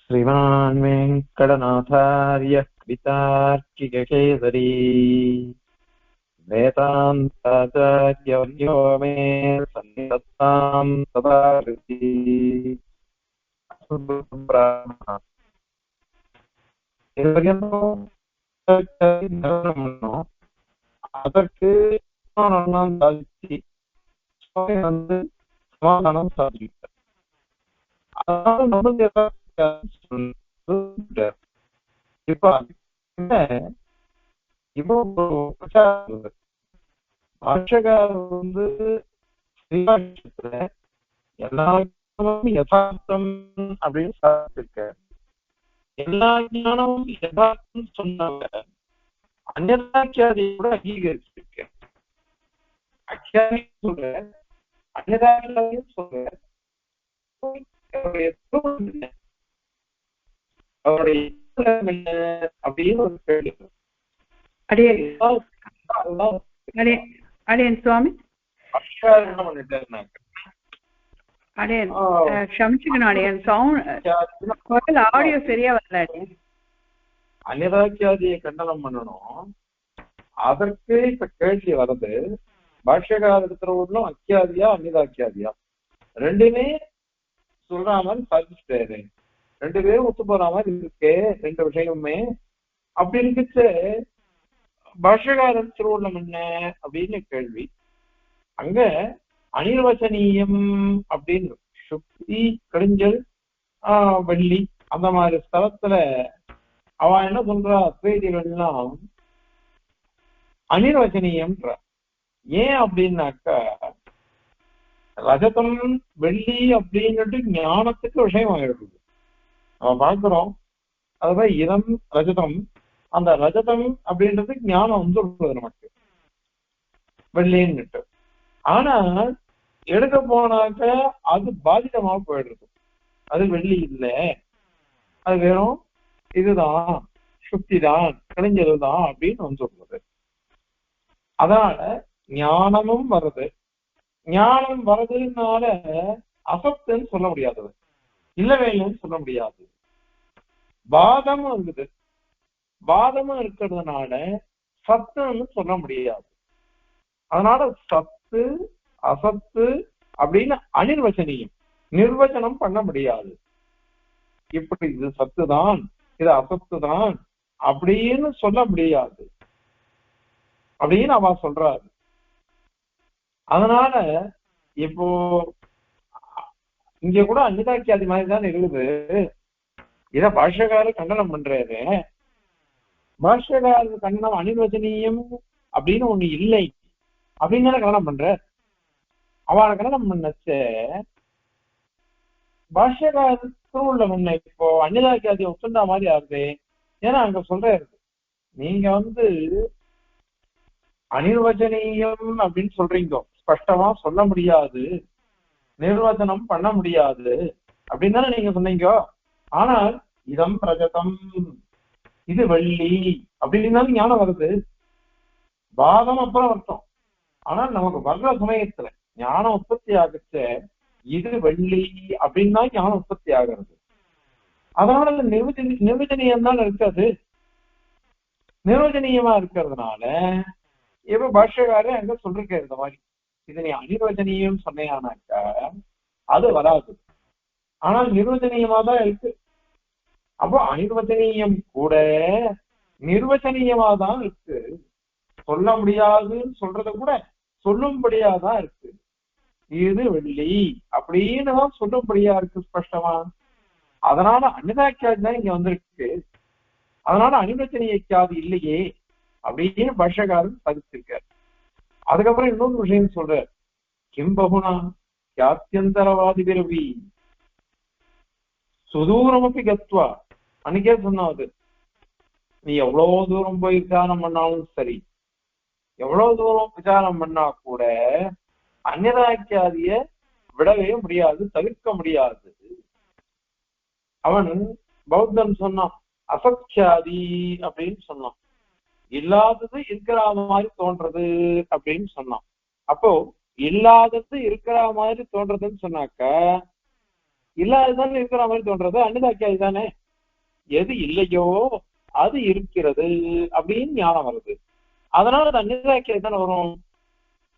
श्रीमान् वेङ्कटनाथार्यः कवितार्किककेसरी वेदान्ताचार्यवर्यो मे सन्निधत्तां सदा हृदि। அதற்கு சாதிச்சு சமாதானம் சாதிச்சார். அதனால நம்மளுக்கு இப்ப இப்போ பாஷகாரர் வந்து ஸ்ரீபாஷ்யத்துல எல்லா யதார்த்தம் அப்படின்னு சாதிச்சிருக்க. எல்லா ஞானமும் யதார்த்தம் சொன்னாங்க. அந்நியாதியை கூட அங்கீகரிச்சிருக்க. அக்கியாதி சொல்ற, அந்நியாதியும் சொல்ற. அவருடைய அப்படின்னு ஒரு கேள்வி. அடியேன் சுவாமி க்ஷமிச்சுக்கணும். அடியேன் சவுண்ட் ஆடியோ சரியா வரல. அடியேன் அந்நியாதியை கண்டனம் பண்ணணும். அதற்கு இப்ப கேள்வி வருது, பாஷ்யகார இருக்கிறவர்களும் அக்கியாதியா அந்நியாதியா ரெண்டுமே சொல்ற மாதிரி சாதிச்சுட்டாரு. ரெண்டு பேரும் ஒத்து போற மாதிரி இருக்கு ரெண்டு விஷயமுமே. அப்படி இருந்துச்சு பாஷ்யகாரர் திருவுள்ளம் என்ன அப்படின்னு கேள்வி. அங்க அனிர்வச்சனீயம் அப்படின்னு சுக்தி கடிஞ்சல் வெள்ளி அந்த மாதிரி ஸ்தலத்துல அவன் என்ன சொல்றா, அத்வைதிகள்லாம் அனிர்வச்சனீயம்ன்ற. ஏன் அப்படின்னாக்கா ரஜதம் வெள்ளி அப்படின்னுட்டு ஞானத்துக்கு விஷயம் ஆயிடுது. நம்ம பார்க்கிறோம் அதுதான் இதம் ரஜதம். அந்த ரஜதம் அப்படின்றது ஞானம் வந்து நமக்கு வெள்ளின்னுட்டு. ஆனா எடுக்க போனாக்க அது பாதிதமாக போயிடுறது. அது வெள்ளி இல்லை, அது வெறும் இதுதான் சுக்தி தான் கழிஞ்சதுதான் அப்படின்னு வந்து சொல்றது. அதனால ஞானமும் வருது. ஞானம் வர்றதுனால அசத்துன்னு சொல்ல முடியாதது, இல்லவேன்னு சொல்ல முடியாது. வாதமும் இருக்குது. வாதமும் இருக்கிறதுனால சத்துன்னு சொல்ல முடியாது. அதனால சத்து அசத்து அப்படின்னு அனிர்வச்சனியம் நிர்வச்சனம் பண்ண முடியாது. இப்படி இது சத்து தான் இது அசத்து தான் அப்படின்னு சொல்ல முடியாது அப்படின்னு அவ சொல்றாரு. அதனால இப்போ இங்க கூட அந்நிதாக்கியாதி மாதிரி தான் இருக்குது. இத பாஷ்யக்காரர் கண்டனம் பண்றாரு. பாஷ்யக்காரர் கண்டனம் அனிர்வச்சனீயம் அப்படின்னு ஒண்ணு இல்லை அப்படின்னு தானே கண்டனம் பண்ற. அவளை கண்டனம் பண்ணச்ச பாஷ்யக்காரருக்கு உள்ள முன்ன இப்போ அந்நிதாக்கியாதியை ஒத்துண்டா மாதிரி ஆகுது. ஏன்னா அங்க சொல்றாரு, நீங்க வந்து அனிர்வச்சனீயம் அப்படின்னு சொல்றீங்க, ஸ்பஷ்டமா சொல்ல முடியாது, நிர்வச்சனம் பண்ண முடியாது அப்படின்னு தானே நீங்க சொன்னீங்க. ஆனால் இதம் ரஜதம் இது வெள்ளி அப்படின்னு ஞானம் வருது. வாதம் அப்புறம் வருத்தம். ஆனால் நமக்கு வர்ற சமயத்துல ஞானம் உற்பத்தி ஆகுச்ச இது வெள்ளி அப்படின்னா ஞானம் உற்பத்தி ஆகிறது. அதனால நிர்வச்சனீயம் தான் இருக்காது. நிர்வச்சனீயமா இருக்கிறதுனால இப்ப பாஷ்யக்காரே அங்க சொல்லிருக்காரு இந்த மாதிரி, இது நீ அனிர்வச்சனீயம் சொன்னையானாக்கா அது வராது. ஆனால் நிர்வச்சனீயமா தான் இருக்கு. அப்போ அனிர்வச்சனீயம் கூட நிர்வச்சனீயமா தான் இருக்கு. சொல்ல முடியாதுன்னு சொல்றத கூட சொல்லும்படியாதான் இருக்கு. இது வெள்ளி அப்படின்னு தான் சொல்லும்படியா இருக்கு ஸ்பஷ்டமா. அதனால அந்நிதாக்கியாதி தான் இங்க வந்திருக்கு. அதனால அனிர்வச்சனீயக்காது இல்லையே அப்படின்னு பாஷ்யக்காரன் பதிச்சிருக்காரு. அதுக்கப்புறம் இன்னொரு விஷயம் சொல்ற, கிம்பகுனா யாத்தியந்தரவாதி பிறவி சுதூரமப்பி கத்வா. அன்னைக்கே சொன்னாது, நீ எவ்வளவு தூரம் போய் விசாரம் பண்ணாலும் சரி, எவ்வளவு தூரம் விசாரம் பண்ணா கூட அந்நிதாக்கியாதிய விடவே முடியாது, தவிர்க்க முடியாது. அவன் பௌத்தன் சொன்னான் அசக்கியாதி அப்படின்னு சொன்னான். இல்லாதது இருக்கிற மாதிரி தோன்றது அப்படின்னு சொன்னான். அப்போ இல்லாதது இருக்கிற மாதிரி தோன்றதுன்னு சொன்னாக்க இல்லாததுதான் இருக்கிற மாதிரி தோன்றது அந்நிதாக்கியாதி தானே. எது இல்லையோ அது இருக்கிறது அப்படின்னு ஞானம் வருது. அதனால அது அந்நிதாக்கியம் தானே வரும்.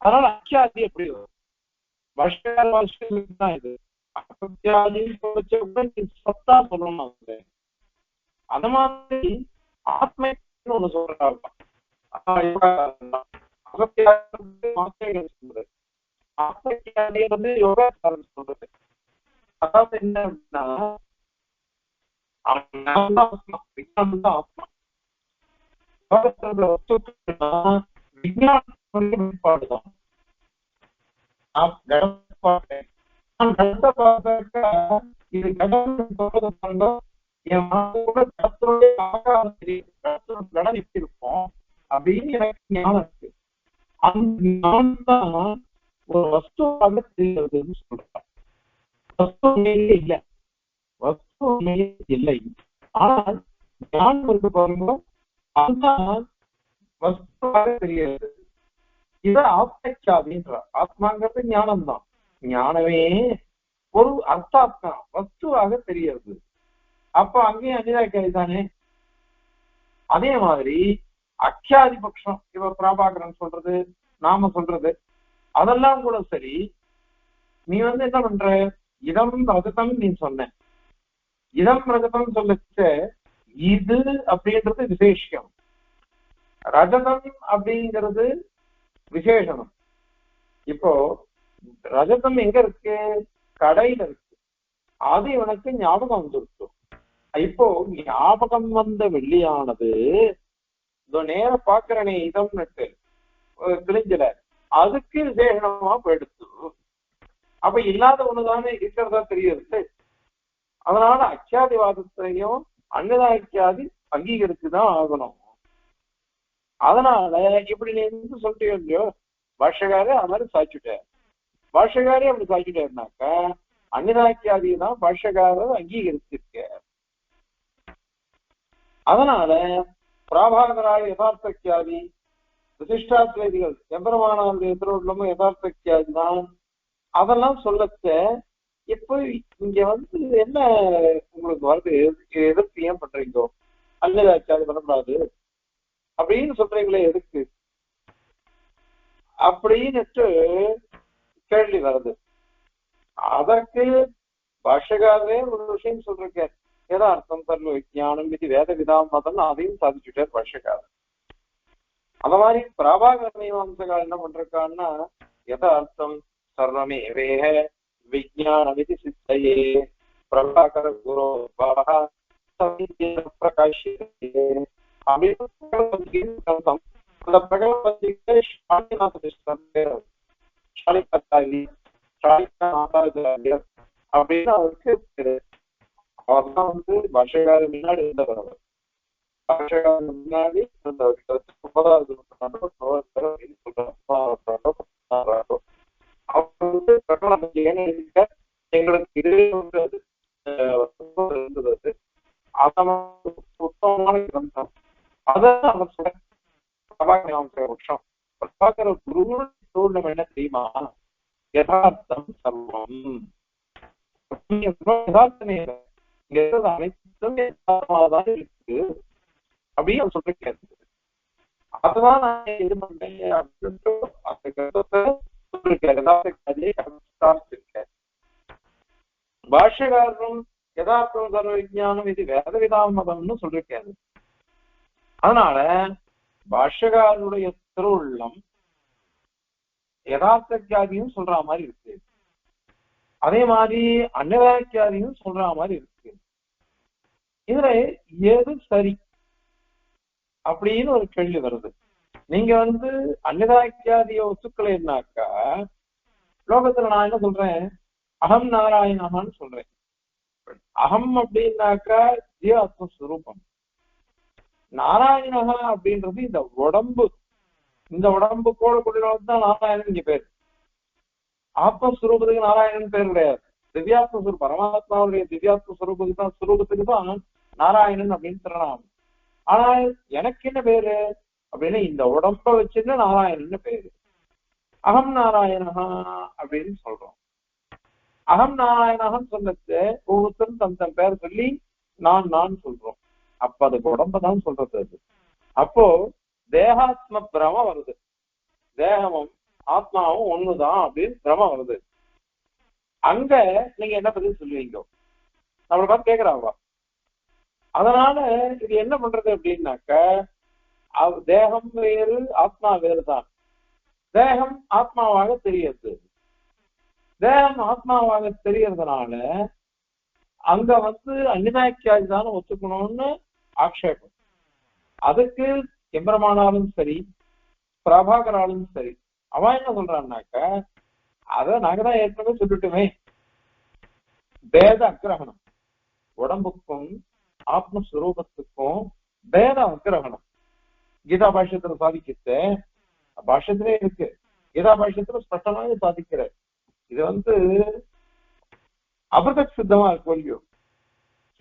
அதனால அக்கியாதி எப்படி வரும்? தான் இது சத்தா சொல்லணும். அந்த மாதிரி ஆத்மை ஒண்ணு சொல்றாங்க. ஆத்மக்கியாதி வந்து யோகாச்சாரம் சொல்றது. அதாவது என்ன அப்படின்னா ஆத்மா வெளிப்பாடுதான். இது என் கூட கடத்துடைய ஆகாரம் தெரியும், கடன் எப்படி இருக்கும் அப்படின்னு எனக்கு ஞானம் இருக்கு. அந்த ஞானம் தான் ஒரு வஸ்துவாக தெரிகிறதுன்னு சொல்றாங்க. வஸ்து உண்மையிலே இல்லை, வஸ்து உண்மையே இல்லை. ஆனால் ஞானம் இருக்கு பாருங்க, அதுதான் வஸ்துவாக தெரிகிறது. இத ஆத்மச்சாதின்றார். ஆத்மாங்கிறது ஞானம் தான். ஞானமே ஒரு அர்த்தாத்மா வஸ்துவாக தெரிகிறது. அப்ப அங்கேயும் அநிதாக்கியாதி தானே. அதே மாதிரி அக்கியாதி பட்சம், இப்ப பிராபாகரன் சொல்றது, நாம சொல்றது, அதெல்லாம் கூட சரி. நீ வந்து என்ன பண்ற, இதம் ரஜதம் நீ சொன்ன, இதம் ரஜதம் சொல்லிச்ச இது அப்படின்றது விசேஷம், ரஜதம் அப்படிங்கிறது விசேஷனம். இப்போ ரஜதம் எங்க இருக்கு, கடையில இருக்கு. அது இவனுக்கு ஞாபகம் வந்துருக்கு. இப்போ ஞாபகம் வந்த வெள்ளியானது இதோ நேர பாக்குறனே இதம்னுட்டு கிழிஞ்சல, அதுக்கு விசேஷனமா போயிடுச்சு. அப்ப இல்லாத ஒண்ணுதானே இருக்கிறதா தெரியுது. அதனால அக்கியாதிவாதத்தையும் அன்னதாக்கியாதி அங்கீகரிச்சுதான் ஆகணும். அதனால இப்படி நீ வந்து சொல்லிட்டு இல்லையோ, பாஷகாரே அது மாதிரி சாய்ச்சுட்டார். பாஷகாரே அப்படி சாய்ச்சுட்டாருனாக்கா அன்னதாக்கியாதியை தான் பாஷகாரர் அங்கீகரிச்சிருக்க. அதனால பிராபாகராய யதார்த்தக்கியாதி, விசிஷ்டாத்வைதிகள் எம்பெருமானாருடைய திருவள்ளமும் யதார்த்தக்கியாதி தான். அதெல்லாம் சொல்லச்ச இப்போ இங்க வந்து என்ன உங்களுக்கு வருது, எதிர்ப்பு ஏன் பண்றீங்கோ, அன்னதாக்கியாதி பண்ணக்கூடாது அப்படின்னு சொல்றீங்களே எதுக்கு அப்படின்னுட்டு கேள்வி வருது. அதற்கு பாஷகாரே ஒரு விஷயம் சொல்றேன், யதார்த்தம் சர்வ விஜயானம் இது வேத விதாம் மதம், அதையும் சாதிச்சுட்டார் பாஷகாரர். அந்த மாதிரி பிராபாகர மீமாம்சகால் என்ன பண்றான்னா, யதார்த்தம் சர்வமே வேக விஜயானம் இது சித்தையே பிரபாகர குரு பிரகாஷியே அப்படின்னு அந்த பிரகல்பத்திற்கு அப்படின்னு அவருக்கு அவர்தான் வந்து பாஷகார முன்னாடி இருந்தவர். பாஷகார முன்னாடி அவர் வந்து பிரகலாபதி எங்களுக்கு இது இருந்தது, உத்தமமான கிரந்தம். அதான் அவர் சொல்ற பிரபாகர வருஷம். பிரபாகர குரு சூழ்நிலை என்ன தெரியுமா, யதார்த்தம் சர்வம், யதார்த்தமே அனைத்தும் யதார்த்தமாதான் இருக்கு அப்படின்னு அவர் சொல்லிருக்காரு. அதுதான் நான் இது பண்றேன் அப்படின்ட்டு அந்த கருத்தை சொல்லிருக்காரு. யதார்த்தம் பாஷ்யகாரரும் யதார்த்தம் சர்வ விஜயானம் இது வேத விதாமதம்னு சொல்லிருக்காரு. அதனால பாஷ்யகாரனுடைய திருவுள்ளம் யதார்த்தியாதியும் சொல்ற மாதிரி இருக்கு, அதே மாதிரி அன்னதாக்கியாதியும் சொல்ற மாதிரி இருக்கு. இதுல எது சரி அப்படின்னு ஒரு கேள்வி வருது. நீங்க வந்து அன்னதாக்கியாதிய ஒத்துக்கலைன்னாக்கா, லோகத்துல நான் என்ன சொல்றேன், அகம் நாராயணமான்னு சொல்றேன். அகம் அப்படின்னாக்கா ஜீவாத்மஸ்வரூபம், நாராயணகா அப்படின்றது இந்த உடம்பு, இந்த உடம்பு கூட கூடினதான் நாராயணன் இங்க பேர். ஆத்மஸ்வரூபத்துக்கு நாராயணன் பேர் கிடையாது. திவ்யாத்மஸ்வரூப் பரமாத்மாவுடைய திவ்யாத்மஸ்வரூபத்துக்கு தான் ஸ்வரூபத்துக்கு தான் நாராயணன் அப்படின்னு சொல்லலாம். ஆனால் எனக்கு என்ன பேரு அப்படின்னா, இந்த உடம்ப வச்சுன்னு நாராயணன் பேரு. அகம் நாராயணகா அப்படின்னு சொல்றோம். அகம் நாராயணகன்னு சொன்னது ஒவ்வொருத்தரும் தன் தன் பேர் சொல்லி நான் சொல்றோம். அப்ப அது உடம்பதான் சொல்றது அது. அப்போ தேகாத்ம பிரம வருது, தேகமும் ஆத்மாவும் ஒண்ணுதான் அப்படின்னு பிரம வருது. அங்க நீங்க என்ன பதில் சொல்லுவீங்க? நம்மளை பார்த்து கேக்குறாங்க. அதனால இது என்ன பண்றது அப்படின்னாக்க, தேகம் வேறு ஆத்மா வேறுதான். தேகம் ஆத்மாவாக தெரியுது. தேகம் ஆத்மாவாக தெரியறதுனால அங்க அந்நிதாக்கியாதி தானே ஒத்துக்கணும்னு ஆக்ஷேபம். அதுக்கு எம்பெருமானாலும் சரி பிரபாகராலும் சரி அவன் என்ன சொல்றான்னாக்க, அத நாங்க தான் ஏற்கனவே சொல்லிட்டுமே, பேத அக்கிரகணம், உடம்புக்கும் ஆத்மஸ்வரூபத்துக்கும் பேத அக்கிரகணம் கீதா பாஷ்யத்துல சாதிக்கிட்டு பாஷ்யத்திலே இருக்கு. கீதா பாஷ்யத்துல ஸ்பஷ்டமாக சாதிக்கிற இது அபதக் சித்தமா இருக்கு இல்லையோ,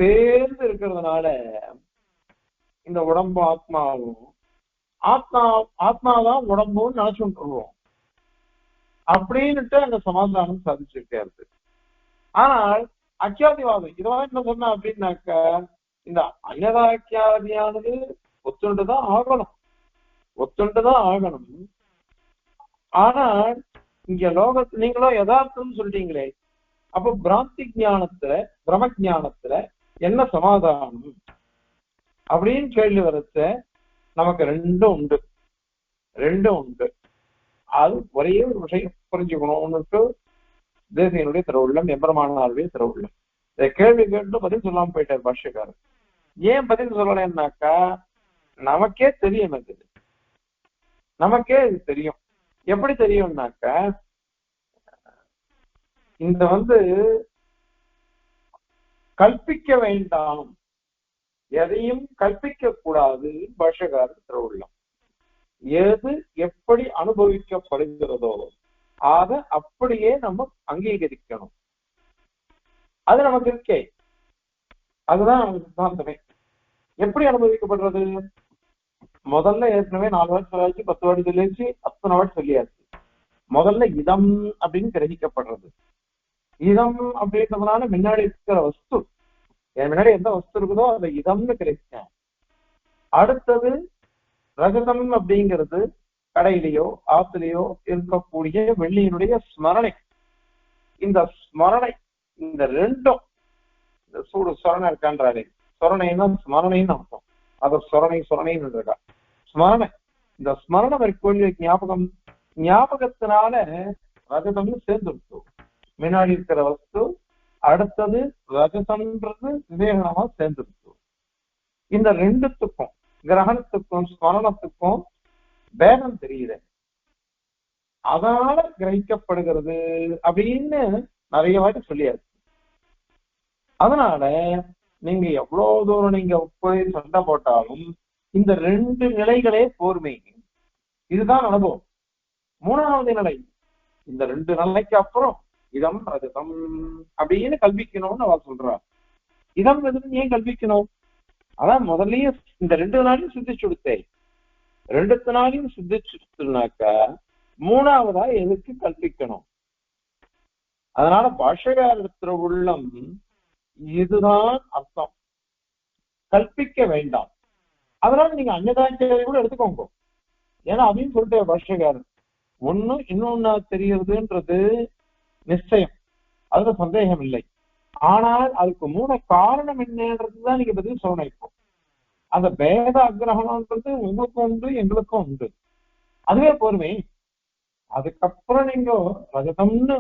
சேர்ந்து இருக்கிறதுனால இந்த உடம்பு ஆத்மாவும் ஆத்மாதான் உடம்புன்னு நினைச்சுருவோம் அப்படின்னுட்டு அங்க சமாதானம் சாதிச்சிருக்காரு. ஆனால் அக்கியாதிவாதம் இதெல்லாம் என்ன சொன்ன அப்படின்னாக்க, இந்த அந்நதாக்கியாதியானது ஒத்துண்டுதான் ஆகணும், ஒத்துண்டுதான் ஆகணும். ஆனால் இங்க நீங்களோ யதார்த்தம் சொல்லிட்டீங்களே, அப்ப பிராந்தி ஞானத்துல பிரம ஞானத்துல என்ன சமாதானம் அப்படின்னு கேள்வி வரச்ச நமக்கு ரெண்டும் உண்டு, ரெண்டும் உண்டு. அது ஒரே ஒரு விஷயம் புரிஞ்சுக்கணும்னுட்டு தேசியனுடைய திருவுள்ளம், எம்பெருமானாருடைய திருவுள்ளம். இதை கேள்வி கேட்டு பதில் சொல்லாம போயிட்டார் பாஷ்யக்காரர். ஏன் பதில் சொல்லலைன்னாக்கா, நமக்கே தெரியும், அது நமக்கே இது தெரியும். எப்படி தெரியும்னாக்க, இந்த கற்பிக்க வேண்டாம், எதையும் கற்பிக்க கூடாது பாஷ்யக்காரர் திருவுள்ளம். எது எப்படி அனுபவிக்கப்படுகிறதோ அதை அப்படியே நம்ம அங்கீகரிக்கணும். அது நமக்கு இருக்கே, அதுதான் நமக்கு சித்தாந்தமே. எப்படி அனுபவிக்கப்படுறது? முதல்ல ஏற்கனவே 4 வாட்டி சொல்லியாச்சு, 10 வாட்டி சொல்லியாச்சு, அத்தனை வாட்டி சொல்லியாச்சு. முதல்ல இதம் அப்படின்னு கிரகிக்கப்படுறது. இதம் அப்படின்றதுனால முன்னாடி இருக்கிற வஸ்து, என் முன்னாடி எந்த வஸ்து இருக்குதோ அதை இதம்னு கிரகிச்சேன். அடுத்தது ரஜதம் அப்படிங்கிறது கடையிலேயோ ஆத்துலயோ இருக்கக்கூடிய வெள்ளியினுடைய ஸ்மரணை. இந்த ஸ்மரணை, இந்த ரெண்டும், இந்த சூடு சொரணை இருக்கான்றாரு, சொரணைன்னா ஸ்மரணைன்னு அர்த்தம். அது சொரணைன்னு இருக்கா ஸ்மரணை. இந்த ஸ்மரணம் இருக்கக்கூடிய ஞாபகம், ஞாபகத்தினால ரஜதம்னு சேர்ந்துருச்சு முன்னாடி இருக்கிற வஸ்து. அடுத்தது ரஜதம்ன்றது விவேகனமா சேர்ந்துருச்சு. இந்த ரெண்டுத்துக்கும், கிரகணத்துக்கும் ஸ்மரணத்துக்கும் பேதம் தெரியுது, அதனால கிரகிக்கப்படுகிறது அப்படின்னு நிறைய வாட்டி சொல்லியாச்சு. அதனால நீங்க எவ்வளவு தூரம் நீங்க போய் சண்டை போட்டாலும் இந்த 2 நிலைகளே போர்மை. இதுதான் அனுபவம். 3வது நிலை, இந்த 2 நிலைக்கு அப்புறம் இதம் ரஜதம் அப்படின்னு கல்விக்கணும்னு அவ சொல்றா. இதம் எதுன்னு ஏன் கல்விக்கணும்? அதான் முதல்லயே இந்த 2 நாளையும் சித்திச்சு கொடுத்தேன். 2 நாளையும் சித்திச்சுனாக்கா 3வதா எதுக்கு கல்பிக்கணும்? அதனால பாஷ்யகாரத்துல உள்ளம் இதுதான் அர்த்தம், கல்பிக்க வேண்டாம். அதனால நீங்க அந்நதாக்கியாதி கூட எடுத்துக்கோங்க. ஏன்னா அப்படின்னு சொல்லிட்டு பாஷ்யகாரன் ஒண்ணு இன்னொன்னு தெரியறதுன்றது நிச்சயம், அதுல சந்தேகம் இல்லை. ஆனால் அதுக்கு மூல காரணம் என்னன்றதுதான் நீங்க பதில் சொல்லணும். இப்போ அந்த பேத அக்கிரகணம்ன்றது உங்களுக்கும் உண்டு, எங்களுக்கும் உண்டு, அதுவே போருமே. அதுக்கப்புறம் நீங்க ரஜதம்னு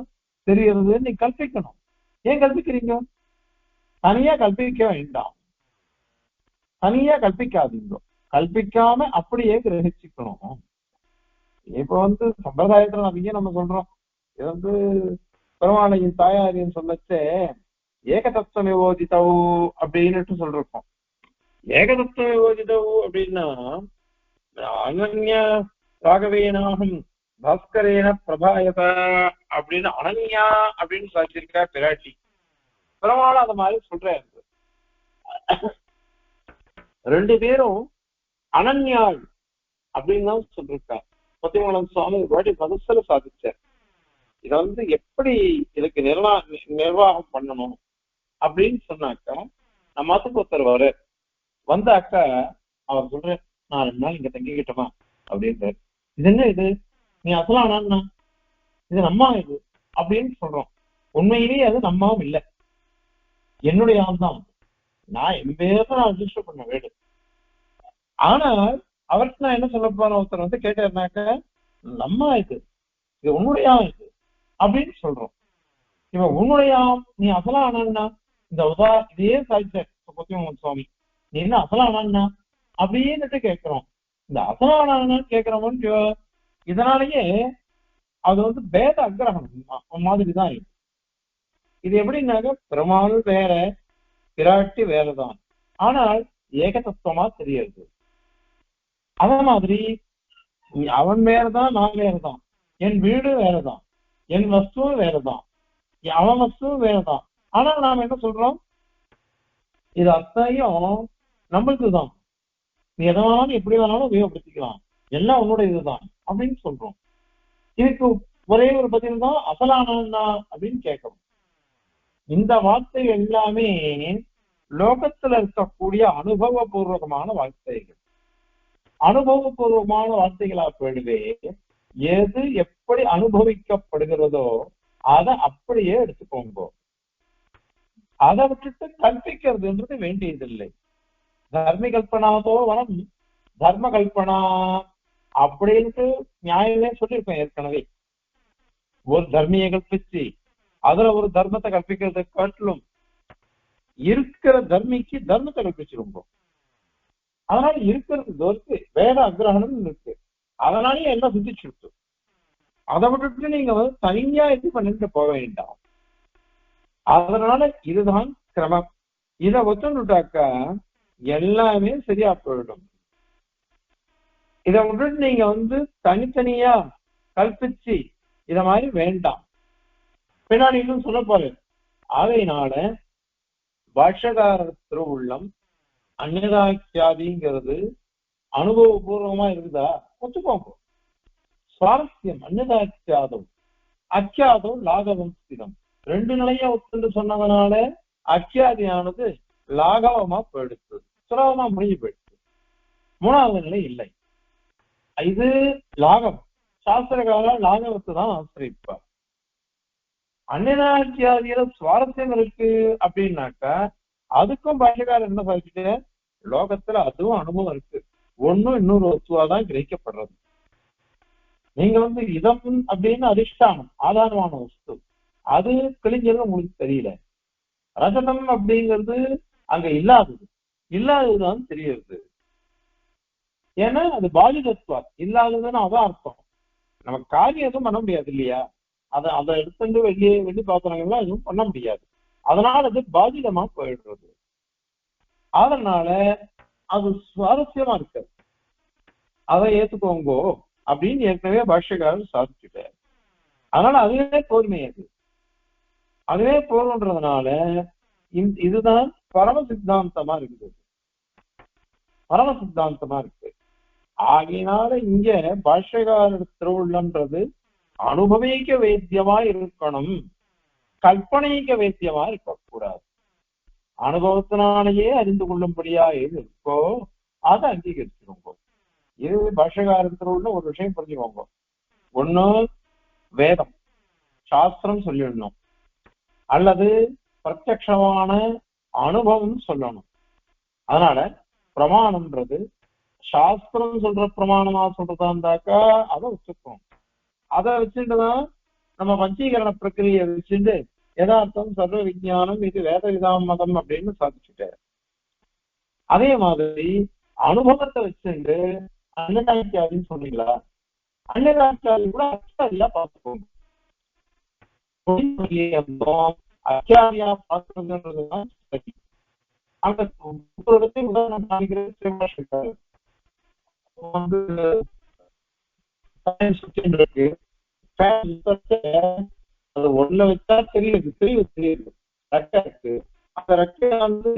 தெரியறது நீங்க கல்பிக்கணும். ஏன் கல்பிக்கிறீங்க? தனியா கல்பிக்க வேண்டாம், தனியா கல்பிக்காதீங்க, கல்பிக்காம அப்படியே கிரகிச்சுக்கணும். இப்ப சம்பிரதாயத்துல நிறைய நம்ம சொல்றோம். இது பெருமாளையின் தாயாரின்னு சொல்லச்சே ஏகதத்துவ விவோதிதவு அப்படின்னுட்டு சொல்றோம். ஏகதத்துவ விவோதிதவு அப்படின்னா அனன்ய ராகவேனாகும் பாஸ்கரேன பிரபாயத அப்படின்னு அனன்யா அப்படின்னு சொல்லியிருக்கா பிராட்டி. பெருமாள் அந்த மாதிரி சொல்றாரு. 2 பேரும் அனன்யாள் அப்படின்னு தான் சொல்லிருக்காங்க. பத்திமங்கலம் சுவாமி வாட்டி மனசுல சாதிச்சார். இதை எப்படி இதுக்கு நிர்வாகம் பண்ணணும் அப்படின்னு சொன்னாக்கா, நம்ம ஒருத்தர் வர வந்தாக்கா அவர் சொல்ற, நான் 2 நாள் இங்க தங்கிக்கிட்டோமா அப்படின்றாரு. இது என்ன இது, நீ அசலானா, இது நம்மா இது அப்படின்னு சொல்றோம். உண்மையிலேயே அது நம்மாவும் இல்லை, என்னுடைய ஆள் தான். நான் என் பேர் தான் ரெஜிஸ்டர் பண்ண வேணும். ஆனால் அவருக்கு நான் என்ன சொல்ல போறேன், ஒருத்தர் வந்து கேட்டாருனாக்க நம்மா இது உன்னுடைய இது அப்படின்னு சொல்றோம். இவன் உன்னுடைய நீ அசலானா, இந்த இதையே சாதிச்ச சுவாமி, நீ என்ன அசலானா அப்படின்னு கேட்கிறோம். இந்த அசலானான்னு கேட்கிறவன் இதனாலேயே அது வந்து பேத அக்கிரகணம் மாதிரிதான் இருக்கு. இது எப்படின்னாக்க பெருமாள் வேற, பிராட்டி வேறதான், ஆனால் ஏகதத்துவமா தெரியுது. அத மாதிரி அவன் வேறதான், நான் வேறதான், என் வீடு வேறதான், என் வஸ்துவும் வேறதான், அவன் வஸ்துவும் வேறதான். ஆனால் நாம என்ன சொல்றோம், இது அத்தனையும் நம்மளுக்குதான், நீ எதை வேணாலும் எப்படி வேணாலும் உபயோகப்படுத்திக்கலாம், எல்லாம் உன்னோட இதுதான் அப்படின்னு சொல்றோம். இதுக்கு ஒரே ஒரு பதில் தான் அசலானா அப்படின்னு கேட்கணும். இந்த வார்த்தை எல்லாமே லோகத்துல இருக்கக்கூடிய அனுபவபூர்வகமான வார்த்தைகள். அனுபவபூர்வமான வார்த்தைகளா போயிடுவே, எது எப்படி அனுபவிக்கப்படுகிறதோ அதை அப்படியே எடுத்துக்கோங்க. அதை விட்டுட்டு கற்பிக்கிறதுன்றது வேண்டியதில்லை. தர்ம கல்பனாதோ வனம் தர்ம கல்பனா அப்படின்ட்டு நியாயமே சொல்லியிருக்கோம் ஏற்கனவே. ஒரு தர்மியை கல்பிச்சு அதுல ஒரு தர்மத்தை கற்பிக்கிறதை காட்டிலும் இருக்கிற தர்மிக்கு தர்மத்தை கற்பிச்சிருப்போம். அதனால இருக்கிறது இருக்கு, வேத அக்கிரகணம் இருக்கு, அதனாலயே எல்லாம் சிந்திச்சிருக்கு. அதை விட்டுட்டு நீங்க வந்து தனியா இது பண்ணிட்டு போக வேண்டாம். அதனால இதுதான் கிரமம். இதை ஒத்துட்டாக்கா எல்லாமே சரியா போயிடும். இதை விட்டுட்டு நீங்க வந்து தனித்தனியா கல்பிச்சு இத மாதிரி வேண்டாம். பின்னாடி இன்னும் சொல்ல போறேன். அதையினால பாஷ்யகாரர் திருவுள்ளம் அந்நியதாக்கியாதிங்கிறது அனுபவபூர்வமா இருக்குதா ஒத்துக்கோங்க. சுவாரஸ்யம் அந்நியதாக்கியாதம் அக்கியாதம் லாகவம் ஸ்திதம் 2 நிலையா ஒத்துண்டு சொன்னதுனால அக்கியாதியானது லாகவமா போயிடுச்சு, சுலபமா முடிஞ்சு போயிடுச்சு. 3வது நிலை இல்லை. இது லாகம், சாஸ்திரகால லாகவத்தை தான் ஆசிரிப்பார். அந்நியதாக்கியாதியில சுவாரஸ்யம் இருக்கு அப்படின்னாக்கா அதுக்கும் பாஷ்யக்காரர் என்ன சாதிச்சுட்டு, லோகத்துல அதுவும் அனுபவம் இருக்கு, ஒன்னும் இன்னொரு வஸ்துவாதான் கிரகிக்கப்படுறது. நீங்க வந்து இதம் அப்படின்னு அதிஷ்டானம் ஆதாரமான வஸ்து, அது கிழிஞ்சது உங்களுக்கு தெரியல. ரஜதம் அப்படிங்கிறது அங்க இல்லாததுதான் தெரியுது. ஏன்னா அது பாதிதத்துவா இல்லாததுன்னு அதான் அர்த்தம். நம்ம காரியம் எதுவும் பண்ண முடியாது இல்லையா, அதை எடுத்து வெளி பாத்திரங்கள்லாம் எதுவும் பண்ண முடியாது. அதனால அது பாதிதமா போயிடுறது. அதனால அது சுவாரஸ்யமா இருக்கு, அதை ஏத்துக்கோங்க அப்படின்னு ஏற்கனவே பாஷ்யக்காரர் சாதிச்சுட்டார். அதனால அதுவே போர்மை, அதுவே போர்ன்றதுனால இதுதான் பரம சித்தாந்தமா இருக்குது, பரம சித்தாந்தமா இருக்கு. ஆகையினால இங்க பாஷ்யக்காரர் திருவுள்ளன்றது அனுபவிக்க வேத்தியமா இருக்கணும், கற்பனைக்க வேத்தியமா இருக்கக்கூடாது. அனுபவத்தினாலேயே அறிந்து கொள்ளும்படியா எது இருக்கோ அதை அங்கீகரிச்சுக்கோங்க. இது பாஷ்யகாரத்தில் உள்ள ஒரு விஷயம் புரிஞ்சுக்கோங்க. ஒண்ணு வேதம் சாஸ்திரம் சொல்லிடணும், அல்லது பிரத்யக்ஷமான அனுபவம் சொல்லணும். அதனால பிரமாணம்ன்றது சாஸ்திரம் சொல்ற பிரமாணமா சொல்றதா இருந்தாக்கா அதை வச்சுக்கணும். அதை வச்சுட்டுதான் நம்ம பஞ்சீகரண பிரக்கிரியை வச்சுட்டு யதார்த்தம் சர்வ விஞ்ஞானம் இது வேத விதாம் மதம் அப்படின்னு சாதிச்சுட்டாரு. அதே மாதிரி அனுபவத்தை வச்சுட்டு அன்னதாக்கியாதின்னு சொன்னீங்களா, அன்னதாக்கியாதி கூட அக்கியாதியா பார்த்துக்கோங்க. அக்கியாதியா பார்க்கறதுன்றதுதான் சரி. அங்க உதாரணம் காமிக்கிறது வந்து இருக்கு, அது ஒண்ணுல வச்சா தெரியுது ரெக்கை இருக்கு, அந்த ரெக்கைய வந்து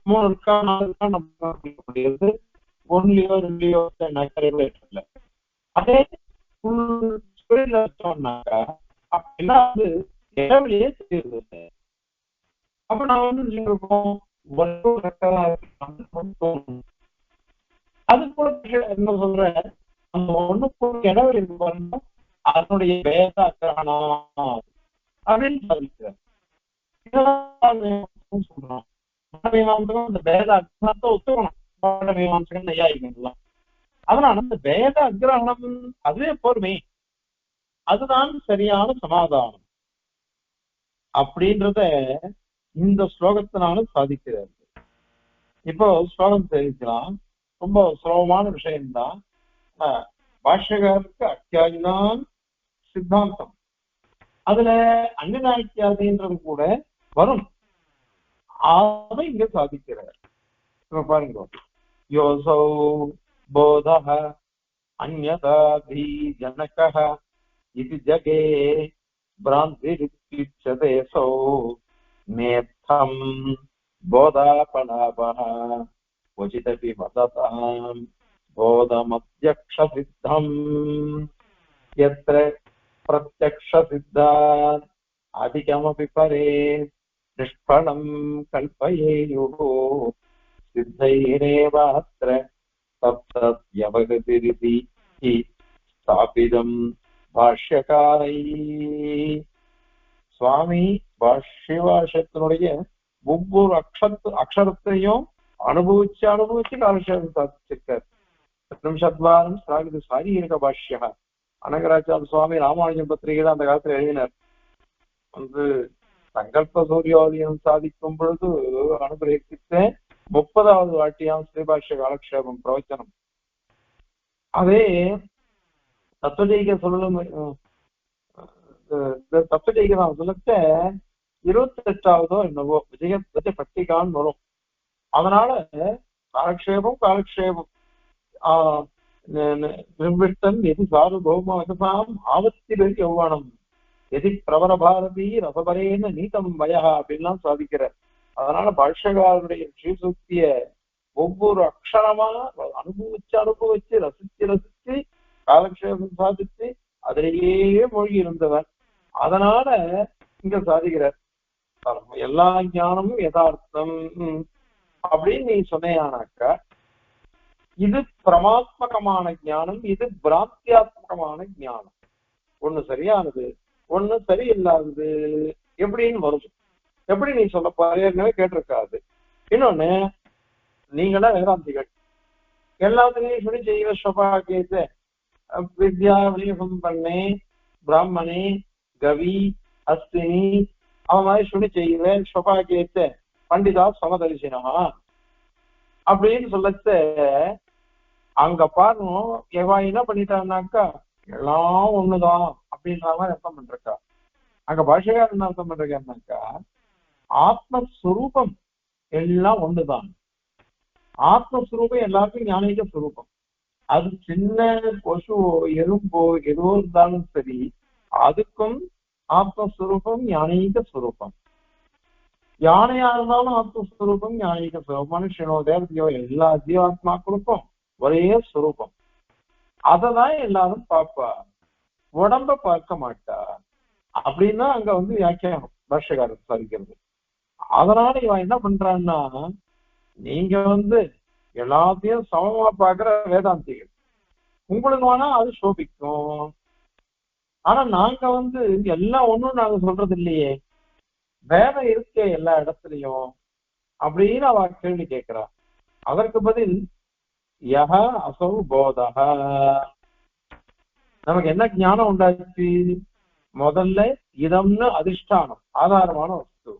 3 இருக்கா 4 இருக்கா நம்ம முடியாது, 1லயோ 2லயோ இல்லை. அதே வச்சோம்னாக்கா அப்படின்னா வந்து இடவிலேயே தெரியுது. அப்ப நான் வந்து இருக்கோம் ரெக்கை அது கூட என்ன சொல்ற, அந்த ஒண்ணுக்கு இடைவெளி பாருங்க, அதனுடைய வேத அக்கிரகணம் அப்படின்னு சொல்லிக்கிறார். சொல்றோம் மீமாம்சகம் அந்த வேத அக்கிரகணத்தை ஒத்துக்கணும் மீமாம்சகம் நையாயிக்கலாம். அதனால அந்த வேத அக்கிரகணம் அதுவே பொறுமை, அதுதான் சரியான சமாதானம் அப்படின்றத இந்த ஸ்லோகத்தினால சாதிக்கிறார். இப்போ ஸ்லோகம் தெரிவிக்கலாம், ரொம்ப சுலபமான விஷயம்தான். பாஷ்யகாருக்கு அத்தியாதிதான் சித்தாந்தம், அதுல அங்கநாக்கியாதின்றது கூட வரும், அதை இங்க சாதிக்கிறார். இப்ப பாருங்க, யோசௌ போதஹ அன்யதாபி ஜனகஹ இது ஜகே பிராந்திருத்யுச்யதே சௌ மேத்தம் போதாபலாபஹ உசிதபி வததாம் போதமத்யக்ஷ சித்தம் யத்ர பிரத்யக்ஷ சித்தாத் அதிகமபி பரே நிஷ்பலம் கல்பயேயுः சித்தைரேவாத்ர தப்தத்யவகதிரிதி ஸ்தாபிதம் பாஷ்யகாரை. சுவாமி பாஷ்யவாசத்தினுடைய ஒவ்வொரு அக்ஷரத்தையும் அனுபவிச்சு காலக்ஷேபம் சாதிச்சிருக்கார். நிமிஷத்வாரம் சாகிது சாரீரிக பாஷ்யா. அனங்கராச்சாரிய சுவாமி ராமானுஜன் பத்திரிகையில அந்த காலத்துல எழுதினார். சங்கல்ப சூரியோதயம் சாதிக்கும் பொழுது அனுகிரகித்த 30வது வாட்டியாம் ஸ்ரீபாஷ்ய காலக்ஷேபம் பிரவச்சனம். அதே தத்துவஜெயிக்க தத்துவஜெயிக்க சொல்லத்த 28வதோ என்னவோ விஜய பட்டிகான் வரும். அதனால காலக்ஷேபம் நிர்விஷ்டன் எதி சார்வபௌமவசாம் ஆவத்திலே யௌவனம் எதி பிரபர பாரதி ரசபரேன நீதம் வயா அப்படின்லாம் சாதிக்கிறார். அதனால பாஷ்யகாரனுடைய ஸ்ரீசூக்திய ஒவ்வொரு அக்ஷரமா அனுபவிச்சு ரசிச்சு காலக்ஷேபம் சாதிச்சு அதிலேயே மூழ்கி இருந்தவர். அதனால இங்க சாதிக்கிறார், எல்லா ஞானமும் யதார்த்தம் அப்படின்னு நீ சொன்னையானாக்கா, இது பிரமாத்மகமான ஞானம், இது பிராந்தியாத்மகமான ஞானம். ஒண்ணு சரியானது ஒண்ணு சரியில்லாதது எப்படின்னு வரும். எப்படி நீ சொல்ல ஏற்கனவே கேட்டிருக்காது. இன்னொன்னு, நீங்களா வேதாந்திகள் எல்லாத்துலையும் சொல்லி செய்வ ஸ்வபாக்கியத்தை வித்யா விநியோகம் பண்ணே பிராமணே கவி அஸ்தினி அவன் மாதிரி சொல்லி செய்வேன் ஸ்வபாக்கியத்தை பண்டிதா சமதரிசனா அப்படின்னு சொல்லச்ச அங்க பாருங்க எவா என்ன பண்ணிட்டான்னாக்கா எல்லாம் ஒண்ணுதான் அப்படின்ற மாதிரி அர்த்தம் பண்றக்கா. அங்க பாஷையார் என்ன அர்த்தம் பண்றீங்கன்னாக்கா, ஆத்மஸ்வரூபம் எல்லாம் ஒண்ணுதான். ஆத்மஸ்வரூபம் எல்லாருக்கும் ஞானிக ஸ்வரூபம். அது சின்ன கொசுவோ எறும்போ எதுவோ இருந்தாலும் சரி, அதுக்கும் ஆத்மஸ்வரூபம் ஞானிக ஸ்வரூபம். யானையா இருந்தாலும் ஆத்மஸ்வரூபம் ஞானிக ஸ்வரூபம். மனுஷனோ தேவதையோ எல்லா ஜீவாத்மாக்களுக்கும் ஒரே ஸ்வரூபம். அததான் எல்லாரும் பார்ப்பா, உடம்ப பார்க்க மாட்டா அப்படின்னா அங்க வியாக்கியானம் பாஷ்யகாரர் சாதிக்கிறது. அதனால இவன் என்ன பண்றான்னா, நீங்க எல்லாத்தையும் சமமா பாக்குற வேதாந்திகள், உங்களுக்கு வேணா அது சோபிக்கும். ஆனா நாங்க எல்லாம் ஒண்ணும் நாங்க சொல்றது இல்லையே, வேதம் இருக்கே எல்லா இடத்துலயும் அப்படின்னு அவ கேள்வி கேட்கிறா. அதற்கு பதில் யஹ அசௌ போதஹ. நமக்கு என்ன ஞானம் உண்டாச்சு? முதல்ல இதம்னு அதிஷ்டானம் ஆதாரமான வஸ்து.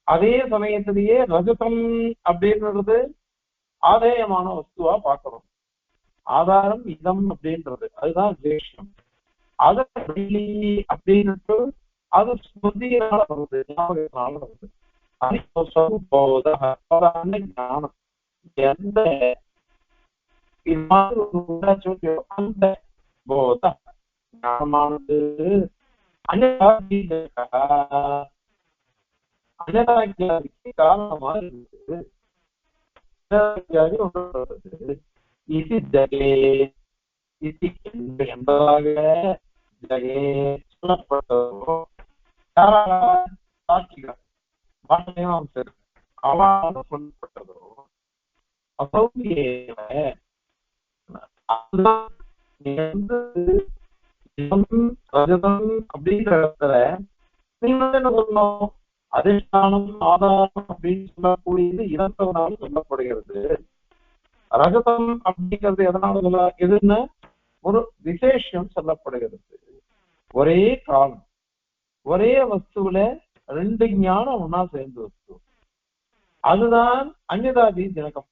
அதே சமயத்திலேயே ரஜதம் அப்படின்றது ஆதேயமான வஸ்துவா பார்க்கணும். ஆதாரம் இதம் அப்படின்றது அதுதான் விசேஷம். அதை அப்படின்னு அது ஸ்மிருதியினால வருது, ஞாபகத்தினால வருது. ஞானம் எந்த அந்த போத ஞானமானது அந்நியாதிக்கு காரணமா இருக்குது. இது ஜகே என்பதாக ஜகே சொல்லப்பட்டதோ சாட்சிகள் அவனால சொல்லப்பட்டதோ அசௌரியேவ அதுதான் நீ வந்து இதம் ரஜதம் அப்படின்ற இடத்துல நீங்க வந்து என்ன சொல்லணும், அதிஷ்டானம் ஆதாரம் அப்படின்னு சொல்லக்கூடியது இறந்தவனால சொல்லப்படுகிறது. ரஜதம் அப்படிங்கிறது எதனால சொல்ல எதுன்னு ஒரு விசேஷம் சொல்லப்படுகிறது. ஒரே காலம் ஒரே வஸ்துவில ரெண்டு ஞானம் ஒன்னா சேர்ந்து வஸ்து, அதுதான் அந்நியதாதி ஜனகம்.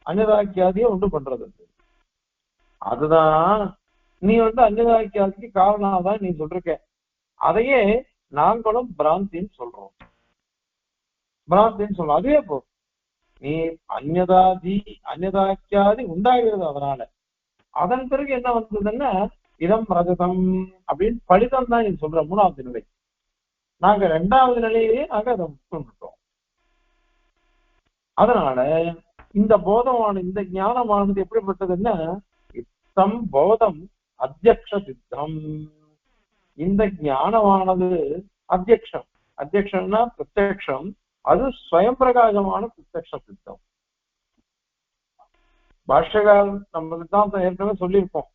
அந்நியதாக்கியாதிய ஒன்று பண்றது. அதுதான் நீ வந்து அந்நியதாக்கியாதிக்கு காரணம் தான் நீ சொல்ற. அதையே நாங்களும் பிராந்தின்னு சொல்றோம். பிராந்தின்னு சொல்றோம். அதே போ நீ அந்நியதாக்கியாதி உண்டாகிறது. அதனால அதன் பிறகு என்ன வந்ததுன்னா இதம் ரஜதம் அப்படின்னு பலிதம் தான் நீ சொல்ற மூணாவது நிலை. நாங்க ரெண்டாவது நிலையிலேயே நாங்க அதை உட்கொண்டுட்டோம். அதனால இந்த போதமான இந்த ஞானமானது எப்படிப்பட்டதுன்னா இத்தம் போதம் அத்தியக்ஷ சித்தம். இந்த ஞானமானது அத்தியக்ஷம். அத்தியக்ஷம்னா பிரத்யக்ஷம். அது ஸ்வயம் பிரகாசமான பிரத்யக்ஷ சித்தம். பாஷ்யகார் நம்ம சித்தாந்தம் ஏற்கனவே சொல்லியிருக்கோம்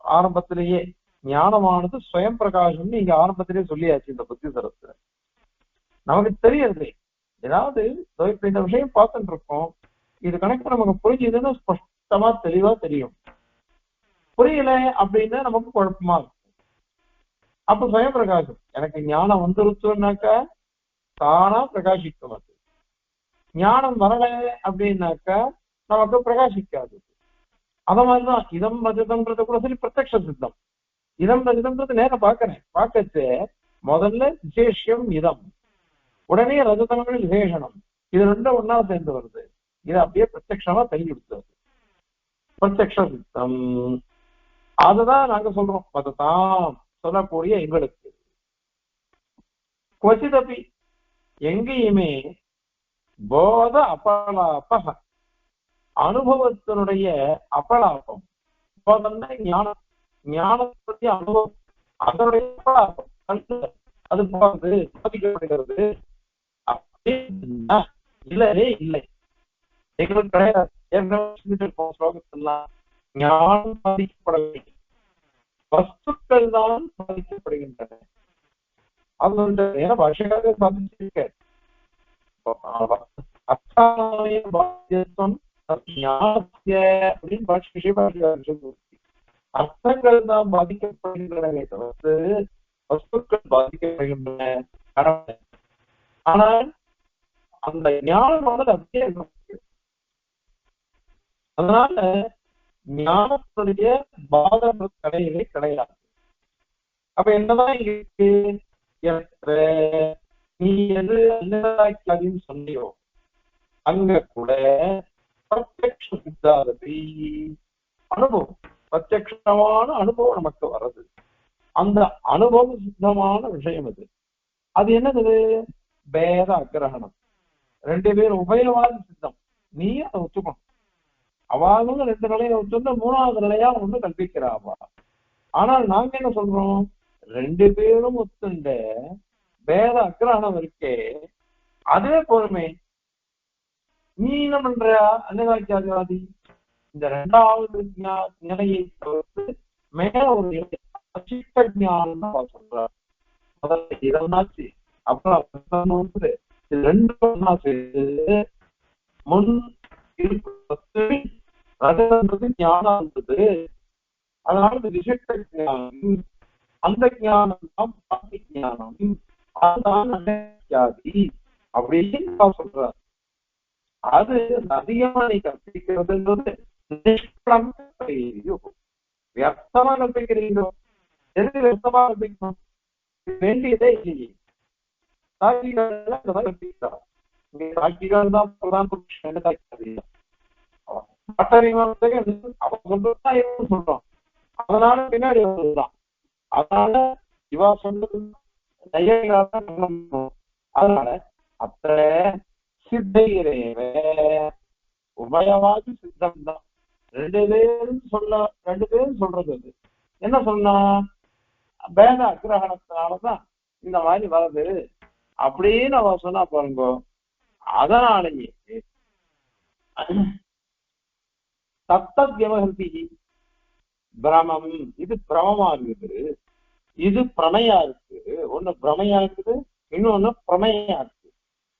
ஆரம்பத்திலேயே. ஞானமானது ஸ்வயம் பிரகாசம் இங்க ஆரம்பத்திலேயே சொல்லியாச்சு. இந்த புத்தி சரத்துல நமக்கு தெரியறது ஏதாவது இப்ப இந்த விஷயம் பார்த்துட்டு இருக்கோம், இது கணக்கு நமக்கு புரிஞ்சுதுன்னு ஸ்பஷ்டமா தெளிவா தெரியும். புரியல அப்படின்னா நமக்கு குழப்பமா இருக்கும். அப்ப ஸ்வயம் பிரகாசம் எனக்கு ஞானம் வந்துருச்சுன்னாக்கா தானா பிரகாசிக்கும். அது ஞானம் வரல அப்படின்னாக்கா நமக்கு பிரகாசிக்காது. அத மாதிரிதான் இதம் ரஜதம்ன்றது கூட சரி பிரத்யக்ஷ சித்தம். இதம் ரஜதம்ன்றது நேரம் பார்க்கச்சு முதல்ல விசேஷம் இதம், உடனே ரஜதங்கள் விசேஷனம், இது ரெண்டும் ஒன்னா சேர்ந்து வருது. இது அப்படியே பிரத்யக்ஷமா தங்கி கொடுத்தது பிரத்யக்ஷ சித்தம். அதுதான் நாங்க சொல்றோம். அதுதான் சொல்லக்கூடிய எங்களுக்கு கொச்சிதபி எங்கேயுமே போத அபலாப அனுபவத்தினுடைய அபலாபம். போதம்னா ஞானம், ஞானத்துடைய அனுபவம், அதனுடைய அபலாபம் அது போறது பாதிக்கப்படுகிறது இல்லவே இல்லை. எங்களுக்கு கிடையாது. ஸ்லோகத்தெல்லாம் ஞானம் பாதிக்கப்படவில்லை, வஸ்துக்கள் தான் பாதிக்கப்படுகின்றன. அது பாஷையாக பாதிச்சிருக்க அர்த்தங்கள் தான் பாதிக்கப்படுகின்றன தவிர்த்து வஸ்துக்கள் பாதிக்கப்படுகின்றன. ஆனால் அந்த ஞானமானது அப்படியே இருக்கு. அதனால ஞானத்துடைய பாதக கிடையவே கிடையாது. அப்ப என்னதான் இருக்கு, நீ எது அந்நியதாக்கியாதின்னு சொன்னியோ அங்க கூட பிரத்யக்ஷ சித்தாதி அனுபவம், பிரத்யக்ஷமான அனுபவம் நமக்கு வர்றது. அந்த அனுபவ சித்தமான விஷயம் அது. அது என்னது, பேத அக்கிரகணம். ரெண்டு பேரும் உபயவாத சித்தம். நீ அதை ஒத்துக்கணும். அவாவும் ரெண்டு நிலையை ஒத்துந்து மூணாவது நிலையா ஒண்ணு கற்பிக்கிறாவா. ஆனால் நாங்க என்ன சொல்றோம், ரெண்டு பேரும் ஒத்துண்ட பேத அக்கிரகணம் இருக்கே அதுவே பொறுமை. நீ என்ன பண்ற அன்னதாக்கியாதிவாதி, இந்த ரெண்டாவது நிலையை தவிர்த்து மேல ஒரு அச்சிட்ட ஞானம் தான் சொல்ற. முதல்ல இதனாச்சு அப்புறம் ரெண்டு ஒன்னா சேர்த்து முன் இருப்பது ஞானம் இருந்தது. அதனால இந்த விசிஷ்ட ஞானம், அந்த ஞானம் தான் பாதி ஞானம், அதுதான் அன்னதாக்கியாதி அப்படின்னு நான் சொல்றேன். அது அதிகமா நீ கற்பிக்கிறதுன்றது வியர்த்தமா கற்பிக்கிறீங்களோ, எது வியர்த்தமா கற்பிக்கணும், வேண்டியதே இல்லையே. சாட்சிகள் கற்பிக்கிறார். சாட்சிகள் தான் பிரதான புருஷன் அவன் சொல்றதுதான் சொல்றோம். அதனால பின்னாடி வருதுதான். அதனால இவா சொல்றது அதனால அத்த சித்தையிரேவ உபயவாதி சித்தம் தான். ரெண்டு பேரும் சொல்றது. அது என்ன சொன்னா, பேத அக்கிரகணத்தினாலதான் இந்த மாதிரி வருது அப்படின்னு அவ சொன்னா பாருங்க. அதனாலேயே தத்தத் வியவஹிருதி பிரமம், இது பிரமமா இருக்குது, இது பிரமையா இருக்கு. ஒண்ணு பிரமையா இருக்குது, இன்னொன்னு பிரமையா இருக்கு.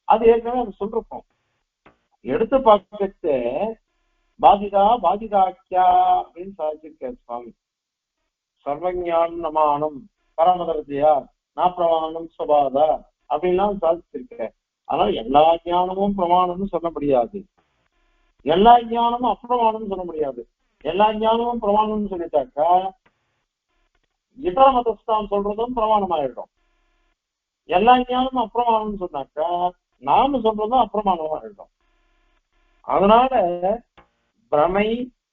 அது ஏற்கனவே நம்ம சொல்றோம். எடுத்து பார்க்க பாதிதா பாதிதாக்கியா அப்படின்னு சாதிச்சிருக்காரு சுவாமி. சர்வஞானமானம் பரமதரத்தையா நாப்பிரமாணம் சுபாதா அப்படின்லாம் சாதிச்சிருக்கேன். அதனால எல்லா ஞானமும் பிரமாணம்னு சொல்ல முடியாது, எல்லா ஞானமும் அப்பிரமாணம்னு சொல்ல முடியாது. எல்லா ஞானமும் பிரமாணம்னு சொல்லிட்டாக்கா இதர மதஸ்தான் சொல்றதும் பிரமாணமாயிடும். எல்லா ஞானமும் அப்பிரமாணம்னு சொன்னாக்கா நாம சொல்றதும் அப்பிரமாணமாயிடும். அதனால பிரமை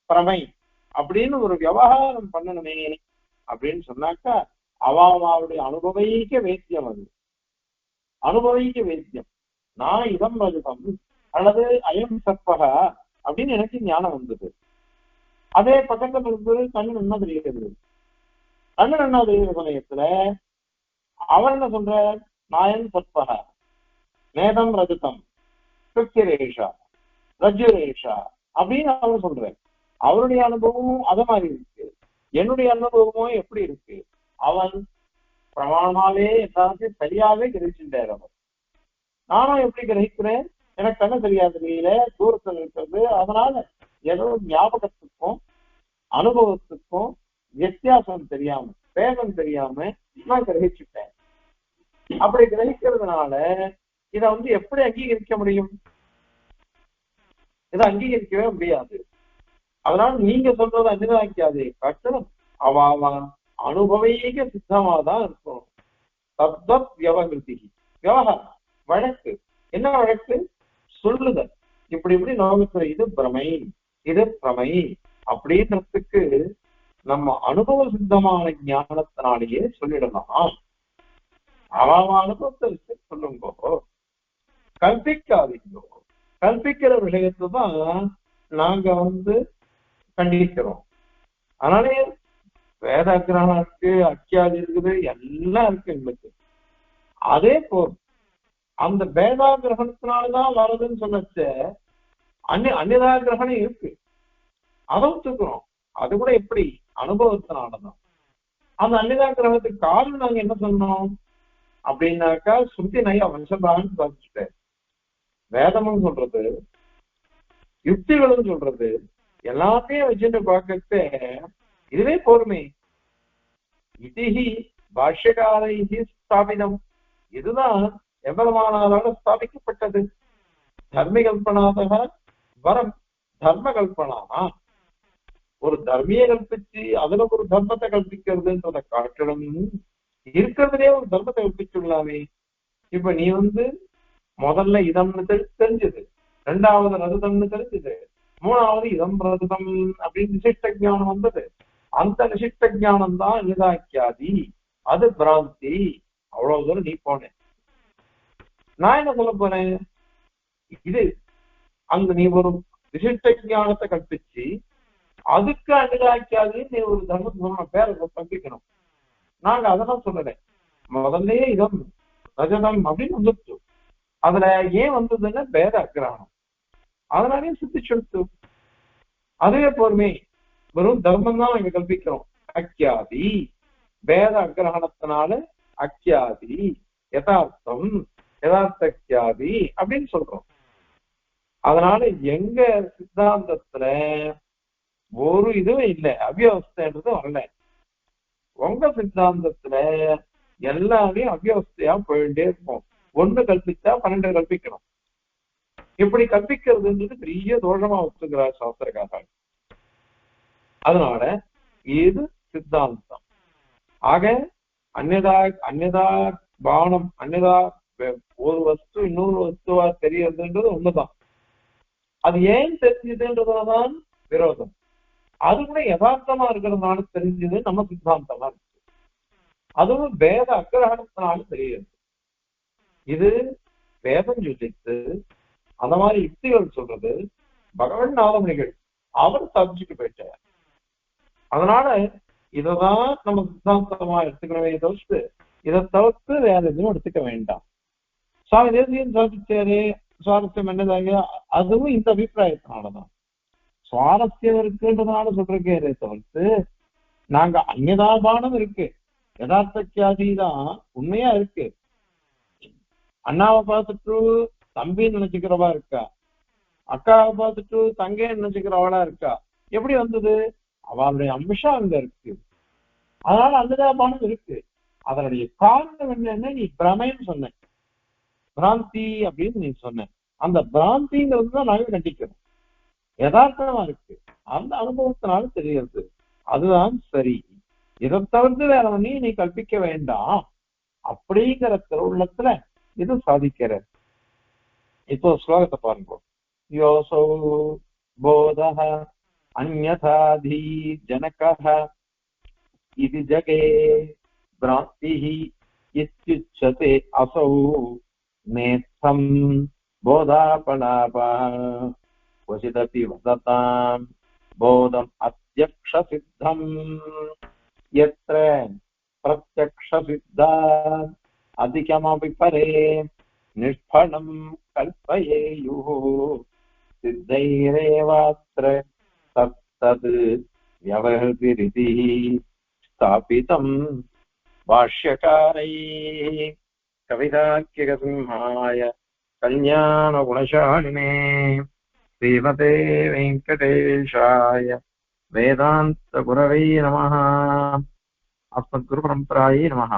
பிரமை அப்படின்னு ஒரு விவகாரம் பண்ணணுமே அப்படின்னு சொன்னாக்கா அவளுடைய அனுபவிக்க வேத்தியம். அது அனுபவிக்க வேத்தியம். நான் இதம் ரஜதம் அல்லது அயம் சற்பகா அப்படின்னு எனக்கு ஞானம் வந்தது. அதே பக்கத்துல இருந்து கண்ணு என்ன தெரிகிறது, கண்ணு என்ன தெரிகிற சமயத்துல அவர் என்ன சொல்ற, நாயன் சற்பகா நேதம் ரஜதம் சுக்கிரேஷா ரஜுரேஷா அப்படின்னு அவர் சொல்றேன். அவருடைய அனுபவமும் அத மாதிரி இருக்கு, என்னுடைய அனுபவமும் எப்படி இருக்கு. அவன் பிரமாணமாவே எல்லாத்தையும் சரியாவே கிரகிச்சுட்டார். அவர் நானும் எப்படி கிரகிக்கிறேன், எனக்கு கண்ணு தெரியாது, தெரியல தூரத்தில் இருக்கிறது. அதனால ஏதோ ஞாபகத்துக்கும் அனுபவத்துக்கும் வித்தியாசம் தெரியாம வேகம் தெரியாம நான் கிரகிச்சுட்டேன். அப்படி கிரகிக்கிறதுனால இத எப்படி அங்கீகரிக்க முடியும், இதை அங்கீகரிக்கவே முடியாது. அதனால நீங்க சொல்றதை அங்கீகரிக்காதே, கட்டணம் அவ அனுபவீக சித்தமாதான் இருக்கும். தத்வத் வியவகிருதி, விவகாரம் வழக்கு, என்ன வழக்கு, சொல்லுதல். இப்படி இப்படி நோகத்துல இது பிரமை இது பிரமை அப்படின்றதுக்கு நம்ம அனுபவ சித்தமான ஞானத்தினாலேயே சொல்லிடலாம். அவ அனுபவத்தை வச்சு சொல்லுங்கோ, கல்பிக்காதீங்கோ. கல்பிக்கிற விஷயத்தை தான் நாங்க கண்டிக்கிறோம். அதனாலே வேத கிரகணம் இருக்கு, அக்கியாதி இருக்குது, எல்லாம் இருக்கு எங்களுக்கு. அதே போல் அந்த வேதா கிரகணத்தினாலதான் வருதுன்னு சொன்னச்ச அந்நியதா கிரகணம் இருக்கு, அதை ஒத்துக்கிறோம். அது கூட எப்படி, அனுபவத்தினாலதான். அந்த அந்நியதா கிரகணத்துக்கு காரணம் நாங்க என்ன சொன்னோம் அப்படின்னாக்கா ஸ்ருதி நய வம்சபான்னு பாதிச்சுட்டேன். வேதமும் சொல்றது யுக்திகளும் சொல்றது எல்லாத்தையும் வச்சுட்டு பார்க்கறது இதுவே போருமே. இதிஹி பாஷ்யகாரைஹி ஸ்தாபிதம், இதுதான் எவ்வளவானால ஸ்தாபிக்கப்பட்டது. தர்ம கல்பனாதக வரம் தர்ம கல்பனா, ஒரு தர்மியை கல்பிச்சு அதுல ஒரு தர்மத்தை கல்பிக்கிறதுன்றத காட்டிலும் இருக்கிறதுலே ஒரு தர்மத்தை கல்பிச்சுள்ளாமே. இப்ப நீ முதல்ல இதம்னு தெரிஞ்சது, ரெண்டாவது ரஜதம்னு தெரிஞ்சது, மூணாவது இதம் ரஜதம் அப்படின்னு விசிஷ்ட ஜானம் வந்தது. அந்த விசிஷ்ட ஜானம் தான் நிதாக்கியாதி, அது பிராந்தி. அவ்வளவு தூரம் நீ போனேன். நான் என்ன சொல்ல போறேன், இது நீ ஒரு விசிஷ்ட ஞானத்தை கற்பிச்சு அதுக்கு அனுதாக்கியாதி நீ ஒரு தர்ம பேரை கற்பிக்கணும். நாங்க அதெல்லாம் சொல்லலை. முதல்ல இதம் ரஜதம் அப்படின்னு வந்துச்சு. அதுல ஏன் வந்ததுன்னா பேத அக்கிரகணம், அதனாலே சுத்தி சொல்லுத்து. அதுவே போருமே, வெறும் தர்மம் தான் நாங்க கல்பிக்கிறோம். அக்கியாதி பேத அக்கிரகணத்தினால அக்கியாதி யதார்த்தம் யதார்த்தியாதி அப்படின்னு சொல்றோம். அதனால எங்க சித்தாந்தத்துல ஒரு இதுவும் இல்லை, அவ்யவஸ்தைன்றது வரல. உங்க சித்தாந்தத்துல எல்லாமே அவ்யவஸ்தையா போயிட்டே இருக்கும். ஒண்ணு கல்பிச்சா 12 கல்பிக்கணும். இப்படி கல்பிக்கிறதுன்றது பெரிய தோஷமா ஒத்துக்கிறார் சாஸ்திரக்காரர்கள். அதனால இது சித்தாந்தம். ஆக அந்நியதா பானம், அந்நியதா ஒரு வஸ்து இன்னொரு வஸ்துவா தெரியறதுன்றது ஒண்ணுதான். அது ஏன் தெரிஞ்சதுன்றதுதான் விரோதம். அது கூட யதார்த்தமா இருக்கிறதுனால தெரிஞ்சது நம்ம சித்தாந்தமா இருக்கு. அதுவும் வேத அக்கிரகணத்தினால தெரியுது. இது வேதம் யோசித்து அந்த மாதிரி யுக்திகள் சொல்றது பகவன் நாதமணிகள் அவர் சாதிச்சுட்டு போயிட்டார். அதனால இததான் நம்ம சித்தாந்தமா எடுத்துக்கணுமே தவிர்த்து இதை தவிர்த்து வேற எதுவும் எடுத்துக்க வேண்டாம். சுவாமி தேசியம் சாதிச்சாரு சுவாரஸ்யம் என்னதாங்க, அதுவும் இந்த அபிப்பிராயத்தினாலதான். சுவாரஸ்யம் இருக்குன்றதுனால சொல்றேன் தவிர்த்து நாங்க அந்நியதாபானம் இருக்கு, யதார்த்தக்கியாதிதான் உண்மையா இருக்கு. அண்ணாவை பார்த்துட்டு தம்பின்னு நினைச்சுக்கிறவா இருக்கா, அக்காவை பார்த்துட்டு தங்கைன்னு நினைச்சுக்கிறவளா இருக்கா. எப்படி வந்தது? அவளுடைய அம்சம் அங்க இருக்கு, அதனால அந்நியதாபானம் இருக்கு. அதனுடைய காரணம் என்னன்னு நீ பிரமைன்னு சொன்ன, பிராந்தி அப்படின்னு நீ சொன்ன. அந்த பிராந்திங்கிறது தான் நாங்க கண்டிக்கிறோம். யதார்த்தமா இருக்கு, அந்த அனுபவத்தினால தெரிகிறது, அதுதான் சரி. இதை தவிர்த்து வேற ஒண்ணு நீ கற்பிக்க வேண்டாம் அப்படிங்கிற திருவுள்ளத்துல இது சாதிக்கிற. இப்போ ஸ்லோகத்தை பாருங்க. யோசோ போதஹ அன்யதாதி ஜனகஹ இது ஜகே பிராந்திஹி இத்யுச்யதே அசௌ நேத்தம் போதாபலாபா வசிதபி வததாம் போதம் அத்யக்ஷ சித்தம் யத்ர பிரத்யக்ஷ சித்தா அதிகமபி பரே நிஷ்பலம் கல்பயேயுः சித்தைரேவாத்ர தத்தத் வ்யவஹிரிதி ஸ்தாபிதம் பாஷ்யகாரைः கவிதாக்கியசிம்ஹாய கல்யாணகுணசாலினே ஸ்ரீமதே வெங்கடேஷாய வேதாந்த குரவே நமः. अस्मद्गुरुपरम्परायै नमः.